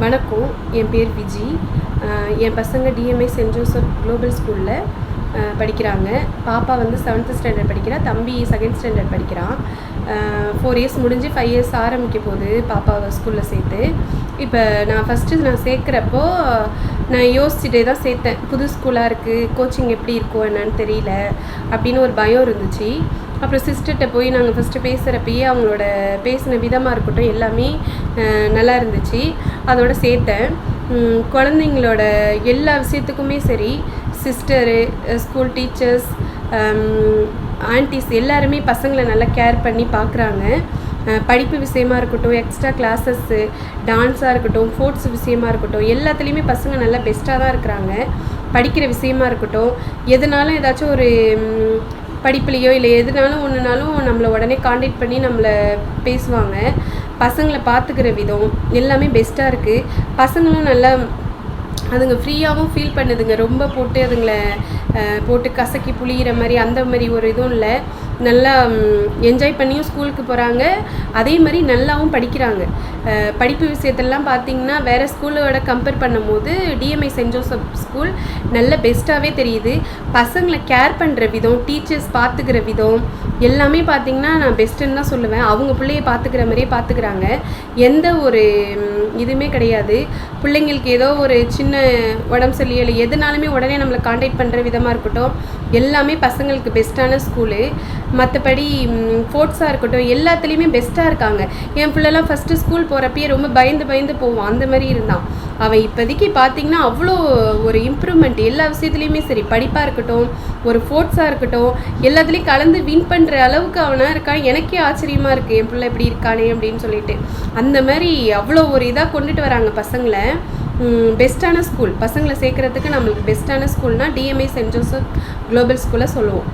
வணக்கம். என் பேர் விஜி. என் பசங்க டிஎம்ஐ சென்ட் ஜோசப் குளோபல் ஸ்கூலில் படிக்கிறாங்க. பாப்பா வந்து 7th ஸ்டாண்டர்ட் படிக்கிறா, தம்பி 2nd ஸ்டாண்டர்ட் படிக்கிறான். 4 இயர்ஸ் முடிஞ்சு 5 இயர்ஸ் ஆரம்பிக்க போகுது பாப்பாவை ஸ்கூலில் சேர்த்து. இப்போ நான் சேர்க்குறப்போ நான் யோசிச்சுட்டே தான் சேர்த்தேன். புது ஸ்கூலாக இருக்குது, கோச்சிங் எப்படி இருக்கும் என்னன்னு தெரியல அப்படின்னு ஒரு பயம் இருந்துச்சு. அப்புறம் சிஸ்டர்கிட்ட போய் நாங்கள் ஃபஸ்ட்டு பேசுகிறப்பயே அவங்களோட பேசின விதமாக இருக்கட்டும் எல்லாமே நல்லா இருந்துச்சு. அதோடு சேர்த்தேன். குழந்தைங்களோட எல்லா விஷயத்துக்குமே சரி, சிஸ்டரு, ஸ்கூல் டீச்சர்ஸ், ஆன்டிஸ் எல்லாருமே பசங்களை நல்லா கேர் பண்ணி பார்க்குறாங்க. படிப்பு விஷயமா இருக்கட்டும், எக்ஸ்ட்ரா கிளாஸஸ்ஸு, டான்ஸாக இருக்கட்டும், ஸ்போர்ட்ஸ் விஷயமா இருக்கட்டும், எல்லாத்துலேயுமே பசங்க நல்லா பெஸ்ட்டாக தான் இருக்கிறாங்க. படிக்கிற விஷயமா இருக்கட்டும், எதுனாலும் ஏதாச்சும் ஒரு படிப்புலையோ இல்லை எதுனாலும் ஒன்றுனாலும் நம்மளை உடனே காண்டாக்ட் பண்ணி நம்மளை பேசுவாங்க. பசங்களை பார்த்துக்கிற விதம் எல்லாமே பெஸ்ட்டாக இருக்குது. பசங்களும் நல்லா அதுங்க ஃப்ரீயாகவும் ஃபீல் பண்ணுதுங்க. ரொம்ப போட்டு அதுங்களை போட்டு கசக்கி புளிகிற மாதிரி அந்த மாதிரி ஒரு இதுவும் இல்லை. நல்லா என்ஜாய் பண்ணியும் ஸ்கூலுக்கு போகிறாங்க. அதே மாதிரி நல்லாவும் படிக்கிறாங்க. படிப்பு விஷயத்தெல்லாம் பார்த்திங்கன்னா வேறு ஸ்கூலோட கம்பேர் பண்ணும்போது டிஎம்ஐ சென்ட் ஜோசப் ஸ்கூல் நல்ல பெஸ்ட்டாகவே தெரியுது. பசங்களை கேர் பண்ணுற விதம், டீச்சர்ஸ் பார்த்துக்கிற விதம் எல்லாமே பார்த்திங்கன்னா நான் பெஸ்ட்டுன்னு தான் சொல்லுவேன். அவங்க பிள்ளையை பார்த்துக்கிற மாதிரியே பார்த்துக்கிறாங்க. எந்த ஒரு இதுவுமே கிடையாது. பிள்ளைங்களுக்கு ஏதோ ஒரு சின்ன உடம்பு சரியில்லை இல்லை எதுனாலுமே உடனே நம்மளை காண்டாக்ட் பண்ணுற விதமாக இருக்கட்டும், எல்லாமே பசங்களுக்கு பெஸ்ட்டான ஸ்கூலு. மற்றபடி ஸ்போர்ட்ஸாக இருக்கட்டும் எல்லாத்துலேயுமே பெஸ்ட்டாக இருக்காங்க. என் பிள்ளைலாம் ஃபஸ்ட்டு ஸ்கூல் போகிறப்பயே ரொம்ப பயந்து போவான். அந்த மாதிரி இருந்தான். அவன் இப்போதைக்கு பார்த்திங்கன்னா அவ்வளோ ஒரு இம்ப்ரூவ்மெண்ட் எல்லா விஷயத்துலேயுமே சரி, படிப்பாக இருக்கட்டும், ஒரு ஸ்போர்ட்ஸாக இருக்கட்டும், எல்லாத்துலேயும் கலந்து வின் பண்ணுற அளவுக்கு அவனாக இருக்கான். எனக்கே ஆச்சரியமாக இருக்குது, என் பிள்ளை எப்படி இருக்கானே அப்படின்னு சொல்லிட்டு. அந்த மாதிரி அவ்வளோ ஒரு இதாக கொண்டுட்டு வராங்க பசங்களை. பெஸ்ட்டான ஸ்கூல், பசங்களை சேர்க்குறதுக்கு நம்மளுக்கு பெஸ்ட்டான ஸ்கூல்னால் டிஎம்ஐ சென்ட் ஜோசப் குளோபல் ஸ்கூலை சொல்லுவோம்.